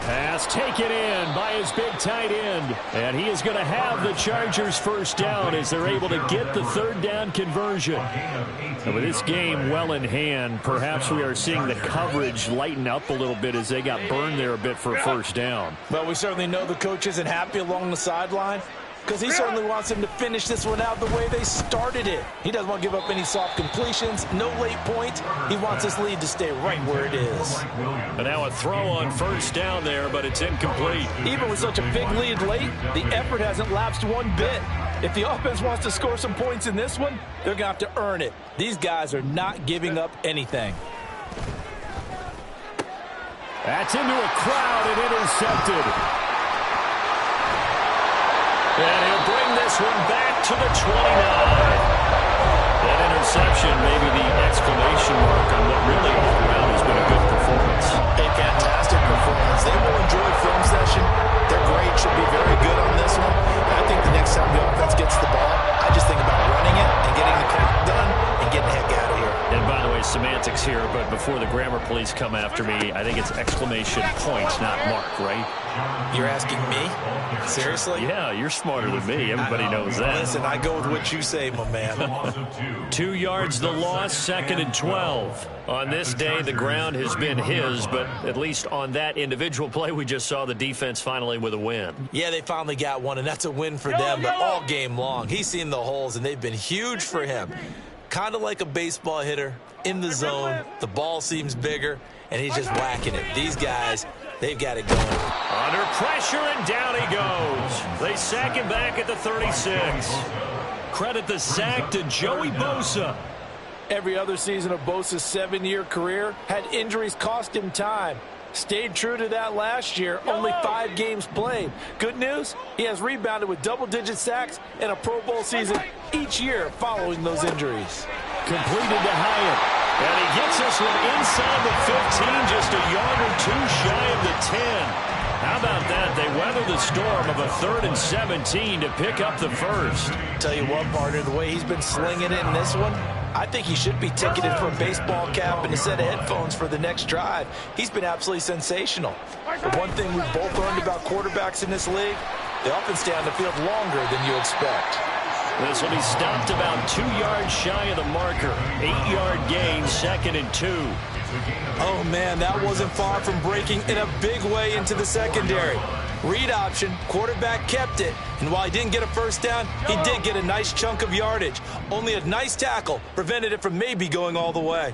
Pass taken in by his big tight end. And he is going to have the Chargers first down as they're able to get the 3rd down conversion. And with this game well in hand, perhaps we are seeing the coverage lighten up a little bit as they got burned there a bit for a first down. Well, we certainly know the coach isn't happy along the sideline, because he certainly wants them to finish this one out the way they started it. He doesn't want to give up any soft completions, no late points. He wants this lead to stay right where it is. And now a throw on first down there, but it's incomplete. Even with such a big lead late, the effort hasn't lapsed one bit. If the offense wants to score some points in this one, they're going to have to earn it. These guys are not giving up anything. That's into a crowd and intercepted. And he'll bring this one back to the 29. That interception, maybe the exclamation mark on what really all around has been a good performance. A fantastic performance. They will enjoy film session. Their grade should be very good on this one. I think the next time the offense gets the ball, I just think about running it and getting the clock done and getting the heck out of here. And by the way, semantics here, but before the grammar police come after me, I think it's exclamation points, not mark, right? You're asking me? Seriously? Yeah, you're smarter than me. Everybody knows that. Listen, I go with what you say, my man. 2 yards the loss, 2nd and 12. On this day, the ground has been his, but at least on that individual play, we just saw the defense finally with a win. Yeah, they finally got one, and that's a win for them, but all game long, he's seen the holes, and they've been huge for him. Kind of like a baseball hitter in the zone. The ball seems bigger, and he's just whacking it. These guys, they've got it going. Under pressure, and down he goes. They sack him back at the 36. Credit the sack to Joey Bosa. Every other season of Bosa's 7-year career had injuries cost him time. Stayed true to that last year, only 5 games played. Good news, he has rebounded with double-digit sacks and a Pro Bowl season each year following those injuries. Completed to Hyatt. And he gets this one inside the 15, just a yard or two shy of the 10. How about that? They weather the storm of a 3rd and 17 to pick up the first. Tell you what, partner, the way he's been slinging it in this one, I think he should be ticketed for a baseball cap and a set of headphones for the next drive. He's been absolutely sensational. The one thing we've both learned about quarterbacks in this league, they often stay on the field longer than you expect. This will be stopped about 2 yards shy of the marker. 8-yard gain, 2nd and 2. Oh, man, that wasn't far from breaking in a big way into the secondary. Read option, quarterback kept it, and while he didn't get a first down, he did get a nice chunk of yardage. Only a nice tackle prevented it from maybe going all the way.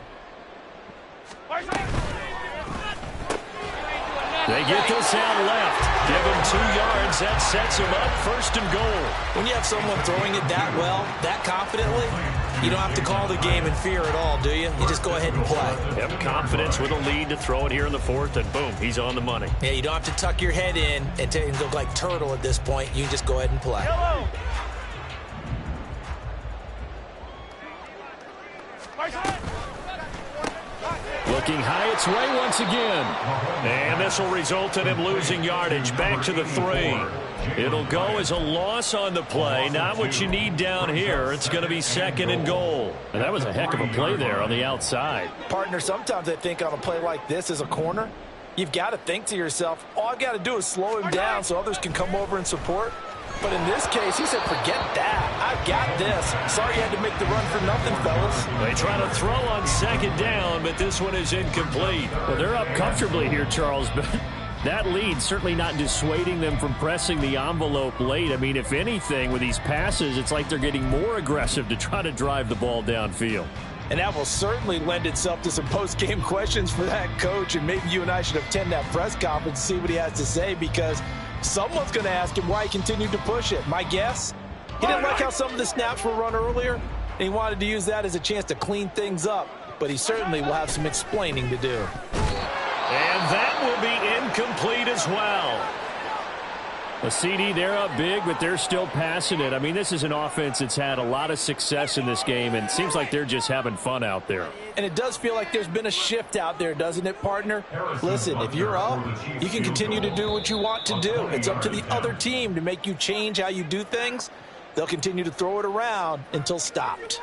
They get this out left. Give him 2 yards. That sets him up 1st and goal. When you have someone throwing it that well, that confidently, you don't have to call the game in fear at all, do you? You just go ahead and play. Have confidence with a lead to throw it here in the 4th, and boom, he's on the money. Yeah, you don't have to tuck your head in and look like turtle at this point. You can just go ahead and play. Yellow. Looking Hyatt's way once again. And this will result in him losing yardage back to the 3. It'll go as a loss on the play. Not what you need down here. It's going to be 2nd and goal. And that was a heck of a play there on the outside. Partner, sometimes I think on a play like this as a corner, you've got to think to yourself, all I've got to do is slow him down so others can come over and support. But in this case, he said, forget that. I've got this. Sorry you had to make the run for nothing, fellas. They try to throw on 2nd down, but this one is incomplete. Well, they're up comfortably here, Charles, but that lead certainly not dissuading them from pressing the envelope late. I mean, if anything, with these passes, it's like they're getting more aggressive to try to drive the ball downfield. And that will certainly lend itself to some post-game questions for that coach, and maybe you and I should attend that press conference and see what he has to say, because someone's going to ask him why he continued to push it. My guess, he didn't like how some of the snaps were run earlier, and he wanted to use that as a chance to clean things up, but he certainly will have some explaining to do. And that will be incomplete as well. A CD, they're up big, but they're still passing it. I mean, this is an offense that's had a lot of success in this game, and it seems like they're just having fun out there. And it does feel like there's been a shift out there, doesn't it, partner? Listen, if you're up, you can continue to do what you want to do. It's up to the other team to make you change how you do things. They'll continue to throw it around until stopped.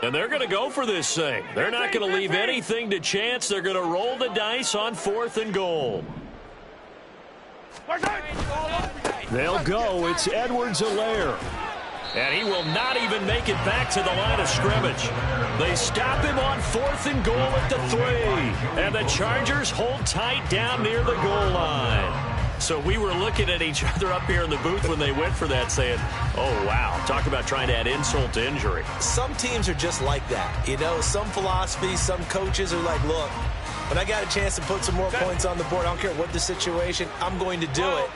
And they're going to go for this thing. They're not going to leave anything to chance. They're going to roll the dice on 4th and goal. They'll go. It's Edwards-Helaire. And he will not even make it back to the line of scrimmage. They stop him on 4th and goal at the 3. And the Chargers hold tight down near the goal line. So we were looking at each other up here in the booth when they went for that saying, oh, wow, talk about trying to add insult to injury. Some teams are just like that. You know, some philosophies, some coaches are like, look, when I got a chance to put some more points on the board, I don't care what the situation, I'm going to do it.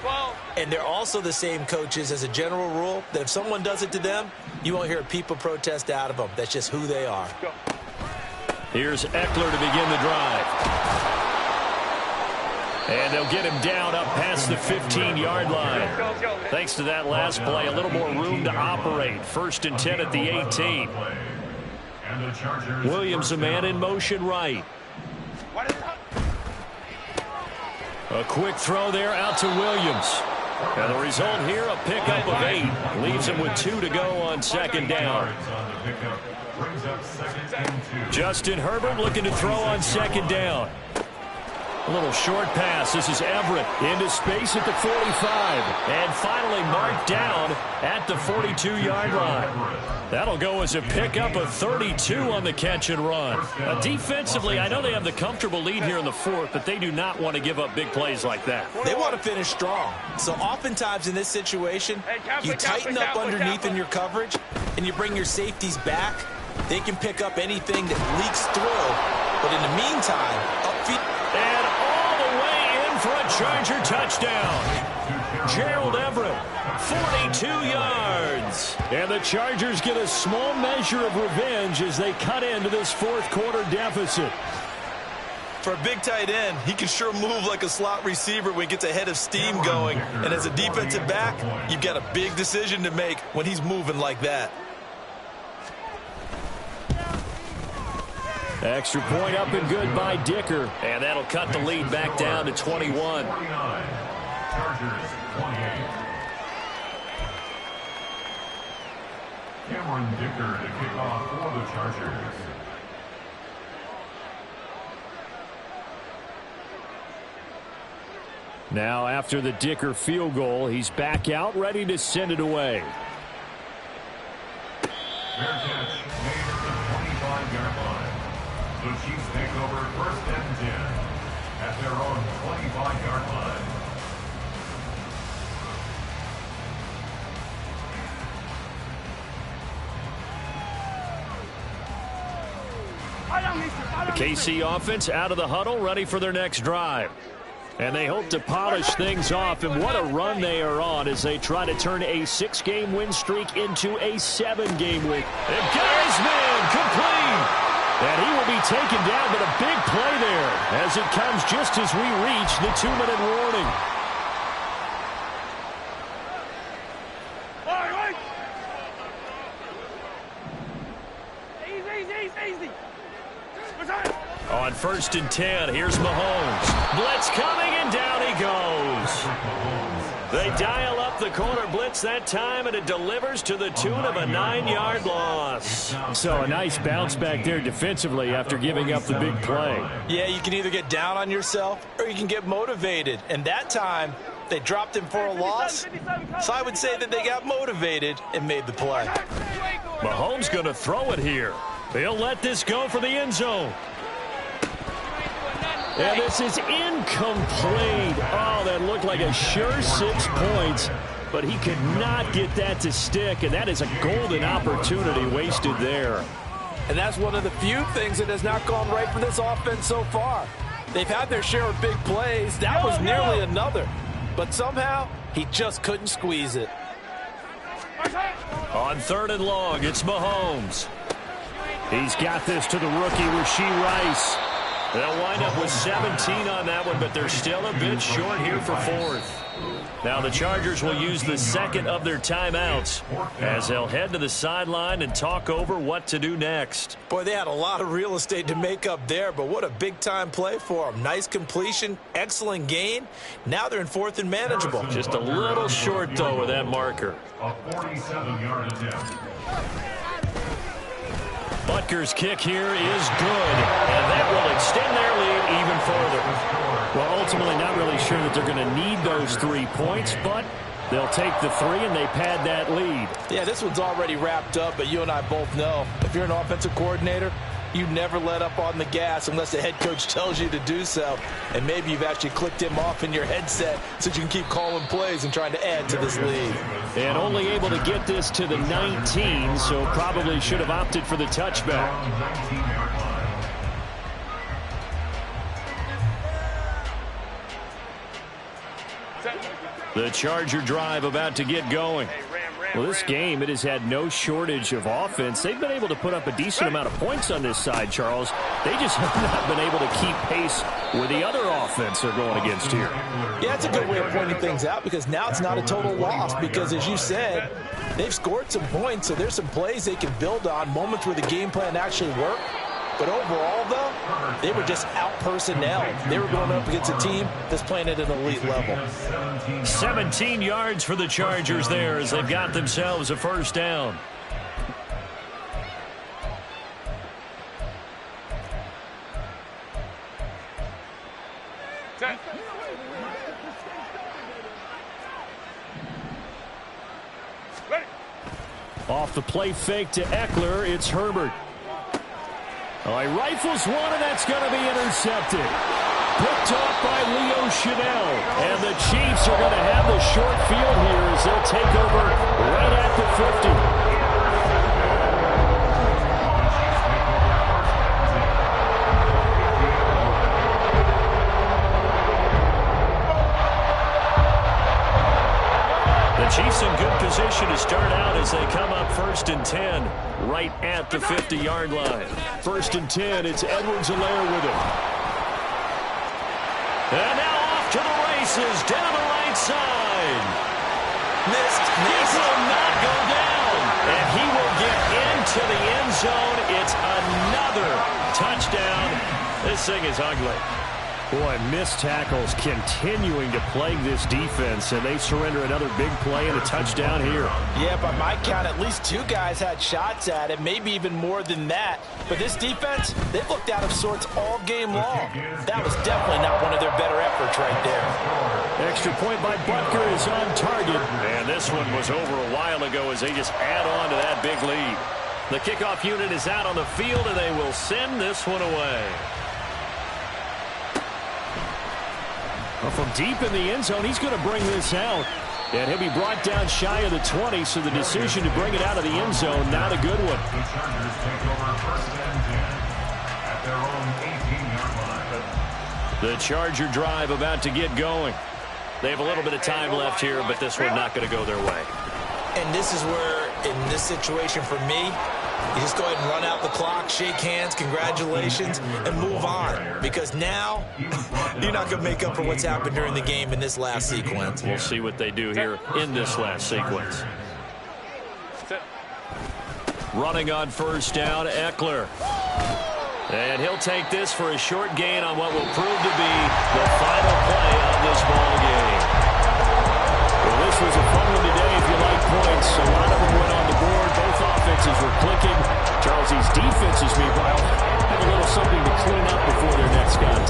And they're also the same coaches as a general rule that if someone does it to them, you won't hear a people protest out of them. That's just who they are. Here's Eckler to begin the drive. And they'll get him down up past the 15-yard line. Thanks to that last play, a little more room to operate. 1st and 10 at the 18. Williams, a man in motion right. A quick throw there out to Williams. And the result here, a pickup of 8. Leaves him with 2 to go on 2nd down. Justin Herbert looking to throw on 2nd down. A little short pass. This is Everett into space at the 45. And finally marked down at the 42-yard line. That'll go as a pickup of 32 on the catch and run. Defensively, I know they have the comfortable lead here in the 4th, but they do not want to give up big plays like that. They want to finish strong. So oftentimes in this situation, you tighten up underneath in your coverage, and you bring your safeties back. They can pick up anything that leaks through. But in the meantime, upfield. And all the way in for a Charger touchdown. Gerald Everett, 42 yards. And the Chargers get a small measure of revenge as they cut into this 4th quarter deficit. For a big tight end, he can sure move like a slot receiver when he gets a head of steam going. And as a defensive back, you've got a big decision to make when he's moving like that. Extra point up and good by Dicker. And that'll cut the lead back down to 21. 49. Chargers 28. Cameron Dicker to kick off for the Chargers. Now after the Dicker field goal, he's back out ready to send it away. Fair catch made at the 25-yard line. The Chiefs take over 1st and 10 at their own 25-yard line. The KC offense out of the huddle, ready for their next drive. And they hope to polish things off, and what a run they are on as they try to turn a 6-game win streak into a 7-game win. And Geisman complete. And he will be taken down, but a big play there as it comes just as we reach the 2-minute warning. Easy. On 1st and 10, here's Mahomes. Blitz coming, and down he goes. They dial up the corner blitz that time, and it delivers to the tune of a 9-yard loss. So a nice bounce back there defensively after giving up the big play. Yeah, you can either get down on yourself or you can get motivated. And that time, they dropped him for a loss. So I would say that they got motivated and made the play. Mahomes going to throw it here. He'll let this go for the end zone. And this is incomplete. Oh, that looked like a sure 6 points, but he could not get that to stick, and that is a golden opportunity wasted there. And that's one of the few things that has not gone right for this offense so far. They've had their share of big plays. That was nearly another. But somehow, he just couldn't squeeze it. On 3rd and long, it's Mahomes. He's got this to the rookie, Rashee Rice. They'll wind up with 17 on that one, but they're still a bit short here for 4th. Now the Chargers will use the second of their timeouts as they'll head to the sideline and talk over what to do next. Boy, they had a lot of real estate to make up there, but what a big-time play for them. Nice completion, excellent gain. Now they're in 4th and manageable. Just a little short, though, with that marker. A 47-yard attempt. Butker's kick here is good, and that will extend their lead even further. Well, ultimately not really sure that they're going to need those 3 points, but they'll take the 3 and they pad that lead. Yeah, this one's already wrapped up, but you and I both know if you're an offensive coordinator, you never let up on the gas unless the head coach tells you to do so. And maybe you've actually clicked him off in your headset so you can keep calling plays and trying to add to this lead. And only able to get this to the 19, so probably should have opted for the touchback. The Charger drive about to get going. Well, this game, it has had no shortage of offense. They've been able to put up a decent amount of points on this side, Charles. They just have not been able to keep pace with the other offense they're going against here. Yeah, it's a good way of pointing things out because now it's not a total loss because, as you said, they've scored some points, so there's some plays they can build on, moments where the game plan actually worked. But overall, though, they were just out-personnel. They were going up against a team that's playing at an elite level. 17 yards for the Chargers there as they've got themselves a first down. Off the play fake to Eckler, it's Herbert. Oh, he rifles one, and that's going to be intercepted. Picked off by Leo Chanel. And the Chiefs are going to have the short field here as they'll take over right at the 50. Chiefs in good position to start out as they come up 1st and 10 right at the 50-yard line. 1st and 10, it's Edwards-Helaire with him. And now off to the races down the right side. Missed. He will not go down. And he will get into the end zone. It's another touchdown. This thing is ugly. Boy, missed tackles continuing to plague this defense, and they surrender another big play and a touchdown here. Yeah, by my count, at least 2 guys had shots at it, maybe even more than that. But this defense, they've looked out of sorts all game long. That was definitely not one of their better efforts right there. Extra point by Butker is on target, and this one was over a while ago as they just add on to that big lead. The kickoff unit is out on the field, and they will send this one away. Well, from deep in the end zone, he's going to bring this out. And he'll be brought down shy of the 20, so the decision to bring it out of the end zone, not a good one. The Chargers take over 1st and 10 at their own 18-yard line. The Charger drive about to get going. They have a little bit of time left here, but this one not going to go their way. And this is where, in this situation for me, you just go ahead and run out the clock, shake hands, congratulations, and move on. Because now, you're not going to make up for what's happened during the game in this last sequence. We'll see what they do here in this last sequence. Running on 1st down, Eckler. And he'll take this for a short gain on what will prove to be the final play of this ball game.